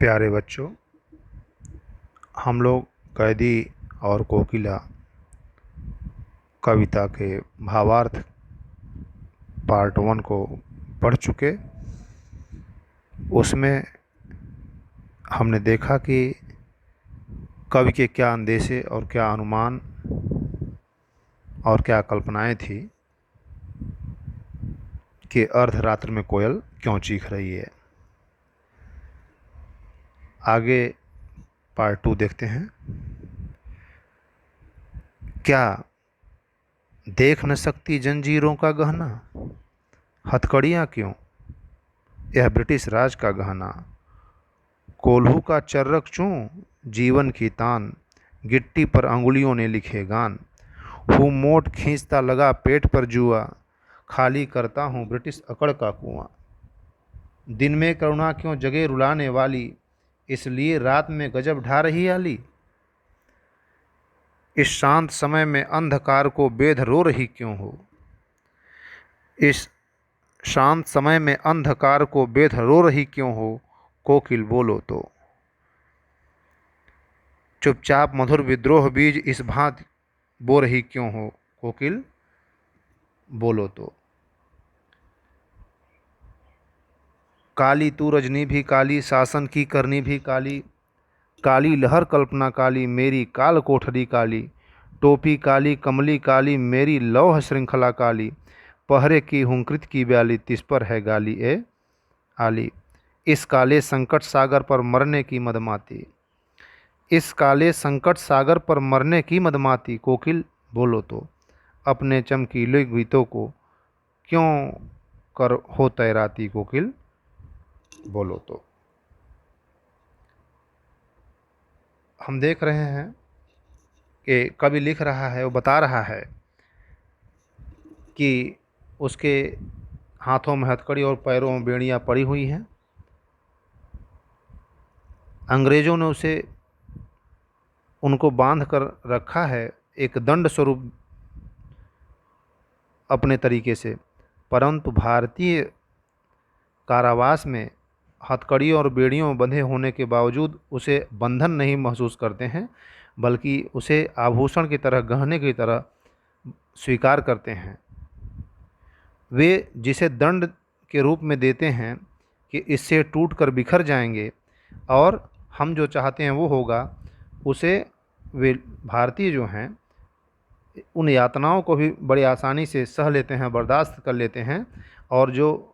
प्यारे बच्चों, हम लोग कैदी और कोकिला कविता के भावार्थ पार्ट 1 को पढ़ चुके। उसमें हमने देखा कि कवि के क्या अंदेशे और क्या अनुमान और क्या कल्पनाएं थी कि अर्धरात्र में कोयल क्यों चीख रही है। आगे पार्ट 2 देखते हैं। क्या देख न सकती जंजीरों का गहना, हथकड़ियाँ क्यों यह ब्रिटिश राज का गहना, कोल्हू का चर्रक चूं जीवन की तान, गिट्टी पर अंगुलियों ने लिखे गान, हूँ मोट खींचता लगा पेट पर जुआ, खाली करता हूँ ब्रिटिश अकड़ का कुआं। दिन में करुणा क्यों जगे रुलाने वाली, इसलिए रात में गजब ढा रही आली। इस शांत समय में अंधकार को बेध रो रही क्यों हो, इस शांत समय में अंधकार को बेध रो रही क्यों हो, कोकिल बोलो तो। चुपचाप मधुर विद्रोह बीज इस भांति बो रही क्यों हो, कोकिल बोलो तो। काली तू रजनी भी काली, शासन की करनी भी काली, काली लहर कल्पना काली, मेरी काल कोठरी काली, टोपी काली कमली काली, मेरी लौह श्रृंखला काली, पहरे की हुंकृत की ब्याली, तिस पर है गाली ए आली। इस काले संकट सागर पर मरने की मदमाती, इस काले संकट सागर पर मरने की मदमाती, कोकिल बोलो तो। अपने चमकीले गीतों को क्यों कर हो तैराती, कोकिल बोलो तो। हम देख रहे हैं कि कवि लिख रहा है, वो बता रहा है कि उसके हाथों में हथकड़ी और पैरों में बेड़ियाँ पड़ी हुई हैं। अंग्रेज़ों ने उनको बांध कर रखा है एक दंड स्वरूप अपने तरीके से, परंतु भारतीय कारावास में हथकड़ी और बेड़ियों में बंधे होने के बावजूद उसे बंधन नहीं महसूस करते हैं, बल्कि उसे आभूषण की तरह, गहने की तरह स्वीकार करते हैं। वे जिसे दंड के रूप में देते हैं कि इससे टूट कर बिखर जाएंगे और हम जो चाहते हैं वो होगा, उसे वे भारतीय जो हैं उन यातनाओं को भी बड़ी आसानी से सह लेते हैं, बर्दाश्त कर लेते हैं, और जो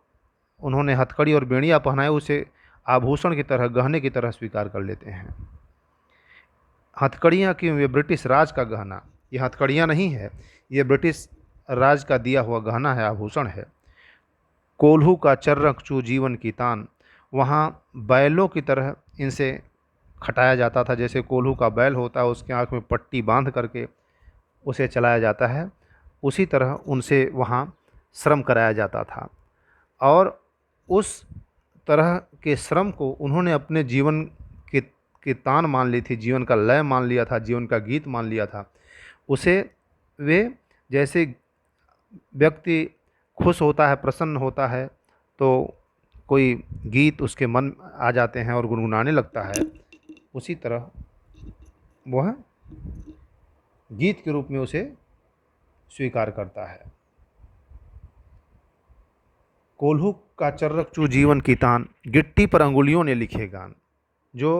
उन्होंने हथकड़ी और बेड़ियाँ पहनाए उसे आभूषण की तरह, गहने की तरह स्वीकार कर लेते हैं। हथकड़ियाँ क्यों, ये ब्रिटिश राज का गहना, ये हथकड़ियाँ नहीं है, ये ब्रिटिश राज का दिया हुआ गहना है, आभूषण है। कोल्हू का चर्रक चू जीवन की तान, वहाँ बैलों की तरह इनसे खटाया जाता था, जैसे कोल्हू का बैल होता है उसके आँख में पट्टी बांध करके उसे चलाया जाता है, उसी तरह उनसे वहाँ श्रम कराया जाता था। और उस तरह के श्रम को उन्होंने अपने जीवन की तान मान ली थी, जीवन का लय मान लिया था, जीवन का गीत मान लिया था। उसे वे, जैसे व्यक्ति खुश होता है, प्रसन्न होता है, तो कोई गीत उसके मन आ जाते हैं और गुनगुनाने लगता है, उसी तरह वह गीत के रूप में उसे स्वीकार करता है। कोल्हू का चर्रक चू जीवन की तान, गिट्टी पर अंगुलियों ने लिखे गान। जो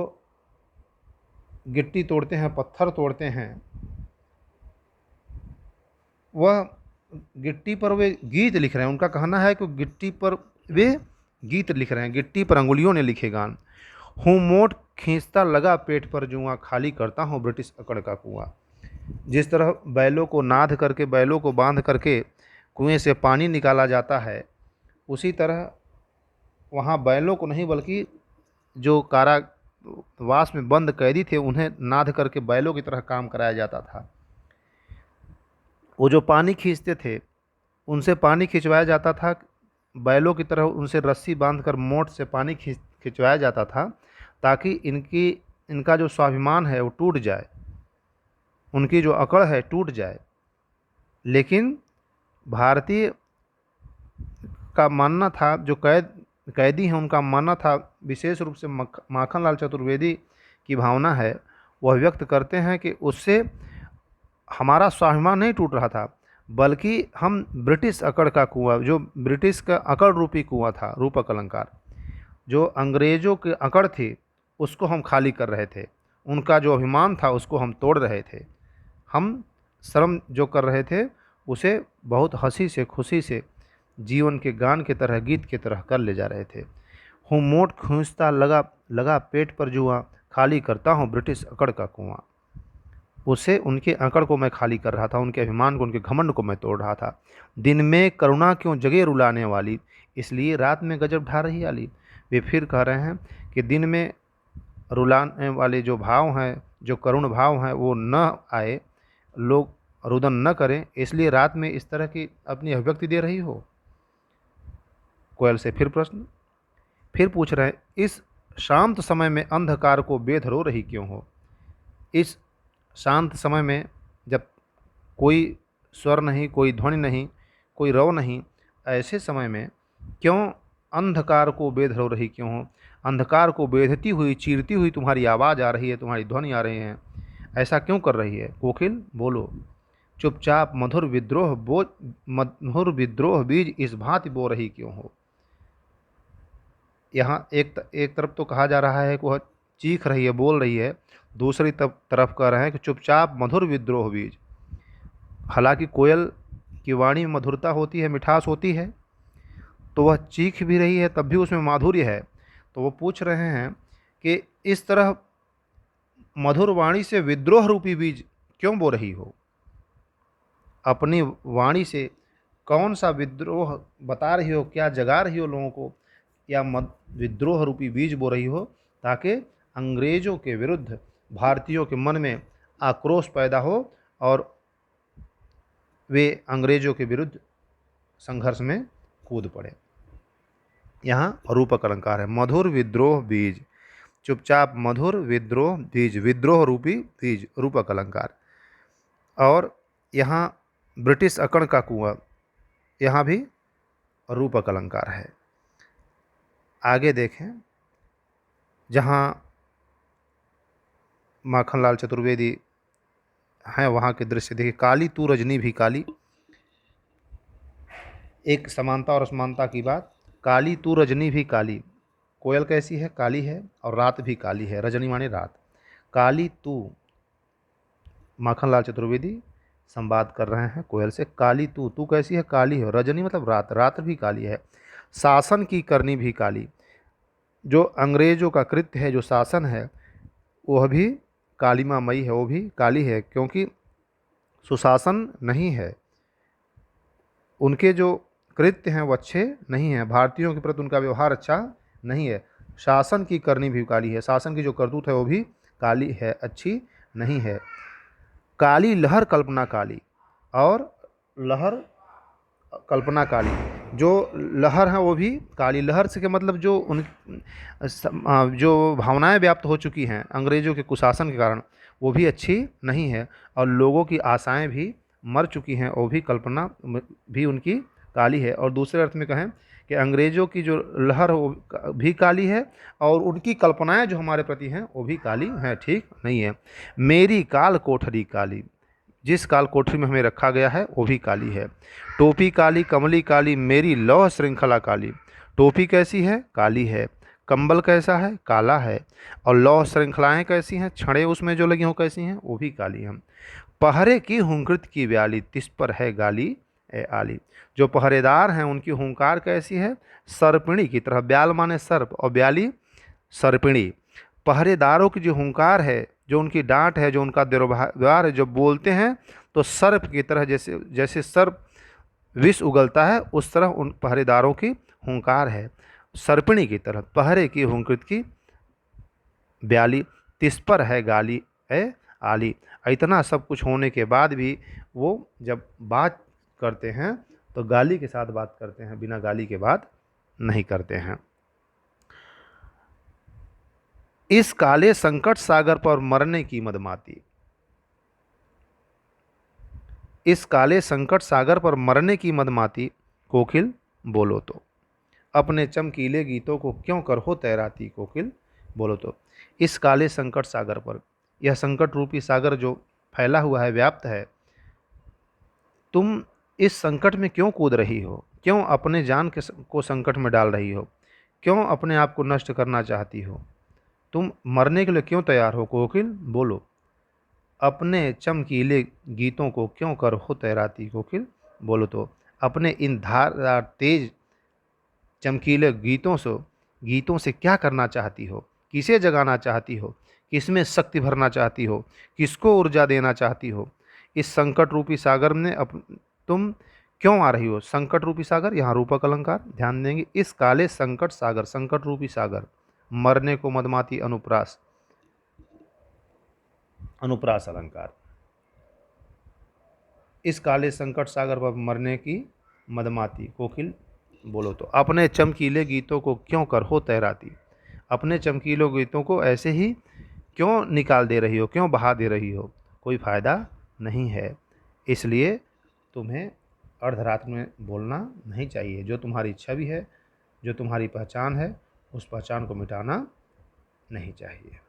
गिट्टी तोड़ते हैं, पत्थर तोड़ते हैं, वह गिट्टी पर वे गीत लिख रहे हैं। उनका कहना है कि गिट्टी पर वे गीत लिख रहे हैं, गिट्टी पर अंगुलियों ने लिखे गान। हूँ मोट खींचता लगा पेट पर जुआ, खाली करता हूँ ब्रिटिश अकड़ का कुआं। जिस तरह बैलों को नाद करके, बैलों को बांध करके कुएं से पानी निकाला जाता है, उसी तरह वहाँ बैलों को नहीं बल्कि जो कारावास में बंद कैदी थे उन्हें नाद करके बैलों की तरह काम कराया जाता था। वो जो पानी खींचते थे उनसे पानी खिंचवाया जाता था, बैलों की तरह उनसे रस्सी बांधकर मोट से पानी खिंचवाया जाता था, ताकि इनका जो स्वाभिमान है वो टूट जाए, उनकी जो अकड़ है टूट जाए। लेकिन भारतीय का मानना था, जो कैद कैदी हैं उनका मानना था, विशेष रूप से माखनलाल चतुर्वेदी की भावना है, वह व्यक्त करते हैं कि उससे हमारा स्वाभिमान नहीं टूट रहा था, बल्कि हम ब्रिटिश अकड़ का कुआं, जो ब्रिटिश का अकड़ रूपी कुआं था, रूपक अलंकार, जो अंग्रेज़ों के अकड़ थी, उसको हम खाली कर रहे थे। उनका जो अभिमान था उसको हम तोड़ रहे थे। हम श्रम जो कर रहे थे उसे बहुत हंसी से, खुशी से, जीवन के गान की तरह, गीत की तरह कर ले जा रहे थे। हूँ मोट खींचता लगा लगा पेट पर जुआ, खाली करता हूँ ब्रिटिश अकड़ का कुआं। उससे उनके अकड़ को मैं खाली कर रहा था, उनके अभिमान को, उनके घमंड को मैं तोड़ रहा था। दिन में करुणा क्यों जगे रुलाने वाली, इसलिए रात में गजब ढा रही आली। वे फिर कह रहे हैं कि दिन में रुलाने वाले जो भाव हैं, जो करुण भाव हैं, वो न आए, लोग रुदन न करें, इसलिए रात में इस तरह की अपनी अभिव्यक्ति दे रही हो। कोयल से फिर प्रश्न, फिर पूछ रहे हैं, इस शांत समय में अंधकार को बेध रो रही क्यों हो। इस शांत समय में, जब कोई स्वर नहीं, कोई ध्वनि नहीं, कोई रव नहीं, ऐसे समय में क्यों अंधकार को बेध रो रही क्यों हो। अंधकार को बेधती हुई, चीरती हुई तुम्हारी आवाज़ आ रही है, तुम्हारी ध्वनि आ रही है, ऐसा क्यों कर रही है। कोकिल बोलो, चुपचाप मधुर विद्रोह बीज इस भांति बो रही क्यों हो। यहाँ एक तरफ तो कहा जा रहा है कि वह चीख रही है, बोल रही है, दूसरी तरफ कह रहे हैं कि चुपचाप मधुर विद्रोह बीज। हालांकि कोयल की वाणी में मधुरता होती है, मिठास होती है, तो वह चीख भी रही है, तब भी उसमें माधुर्य है। तो वो पूछ रहे हैं कि इस तरह मधुर वाणी से विद्रोह रूपी बीज क्यों बो रही हो। अपनी वाणी से कौन सा विद्रोह बता रही हो, क्या जगा रही हो लोगों को, या विद्रोह रूपी बीज बो रही हो, ताकि अंग्रेज़ों के विरुद्ध भारतीयों के मन में आक्रोश पैदा हो और वे अंग्रेज़ों के विरुद्ध संघर्ष में कूद पड़े। यहाँ रूपक अलंकार है, मधुर विद्रोह बीज, चुपचाप मधुर विद्रोह बीज, विद्रोह रूपी बीज, रूपक अलंकार। और यहाँ ब्रिटिश अकड़ का कुआं, यहाँ भी रूपक अलंकार है। आगे देखें, जहाँ माखनलाल चतुर्वेदी हैं वहाँ के दृश्य देखिए। काली तू रजनी भी काली, एक समानता और असमानता की बात। काली तू रजनी भी काली, कोयल कैसी है, काली है, और रात भी काली है, रजनी माने रात। काली तू, माखनलाल चतुर्वेदी संवाद कर रहे हैं कोयल से, काली तू, तू कैसी है, काली है, रजनी मतलब रात, रात भी काली है। शासन की करनी भी काली, जो अंग्रेज़ों का कृत्य है, जो शासन है, वह भी कालिमामयी है, वो भी काली है, क्योंकि सुशासन नहीं है। उनके जो कृत्य हैं वो अच्छे नहीं हैं, भारतीयों के प्रति उनका व्यवहार अच्छा नहीं है। शासन की करनी भी काली है, शासन की जो करतूत है वो भी काली है, अच्छी नहीं है। काली लहर कल्पना काली, और लहर कल्पना काली, जो लहर है वो भी काली। लहर से के मतलब जो जो भावनाएं व्याप्त हो चुकी हैं अंग्रेज़ों के कुशासन के कारण, वो भी अच्छी नहीं है। और लोगों की आशाएं भी मर चुकी हैं, वो भी कल्पना भी उनकी काली है। और दूसरे अर्थ में कहें कि अंग्रेज़ों की जो लहर वो भी काली है, और उनकी कल्पनाएं जो हमारे प्रति हैं वो भी काली हैं, ठीक नहीं है। मेरी काल कोठरी काली, जिस काल कोठरी में हमें रखा गया है वो भी काली है। टोपी काली, कमली काली, मेरी लौह श्रृंखला काली। टोपी कैसी है, काली है। कंबल कैसा है, काला है। और लौह श्रृंखलाएँ कैसी हैं, छड़े उसमें जो लगी हों कैसी हैं, वो भी काली हैं। पहरे की हुंकृत की व्याली, तिस पर है गाली ए आली। जो पहरेदार हैं उनकी हुंकार कैसी है, सर्पिणी की तरह। ब्याल माने सर्प और ब्याली सर्पिणी। पहरेदारों की जो हुंकार है, जो उनकी डांट है, जो उनका व्यवहार है, जो बोलते हैं तो सर्प की तरह, जैसे जैसे सर्प विष उगलता है उस तरह उन पहरेदारों की हुंकार है, सर्पिणी की तरह। पहरे की हुंकृत की ब्याली, तिस पर है गाली ए आली। इतना सब कुछ होने के बाद भी वो जब बात करते हैं तो गाली के साथ बात करते हैं, बिना गाली के बात नहीं करते हैं। इस काले संकट सागर पर मरने की मदमाती, इस काले संकट सागर पर मरने की मदमाती, कोकिल बोलो तो। अपने चमकीले गीतों को क्यों कर हो तैराती कोकिल, बोलो तो। इस काले संकट सागर पर, यह संकट रूपी सागर जो फैला हुआ है, व्याप्त है, तुम इस संकट में क्यों कूद रही हो? क्यों अपने जान को संकट में डाल रही हो? क्यों अपने आप को नष्ट करना चाहती हो? तुम मरने के लिए क्यों तैयार हो कोकिल, बोलो। अपने चमकीले गीतों को क्यों कर हो तैराती कोकिल, बोलो तो। अपने इन धारदार तेज चमकीले गीतों से क्या करना चाहती हो? किसे जगाना चाहती हो? किसमें शक्ति भरना चाहती हो? किसको ऊर्जा देना चाहती हो? इस संकट रूपी सागर में तुम क्यों आ रही हो? संकट रूपी सागर, यहाँ रूपक अलंकार ध्यान देंगे। इस काले संकट सागर, संकट रूपी सागर, मरने को मदमाती अनुप्रास, अनुप्रास अलंकार। इस काले संकट सागर पर मरने की मदमाती कोकिल, बोलो तो। अपने चमकीले गीतों को क्यों कर हो तैराती? अपने चमकीले गीतों को ऐसे ही क्यों निकाल दे रही हो, क्यों बहा दे रही हो? कोई फ़ायदा नहीं है। इसलिए तुम्हें अर्धरात्र में बोलना नहीं चाहिए। जो तुम्हारी छवि है, जो तुम्हारी पहचान है, उस पहचान को मिटाना नहीं चाहिए।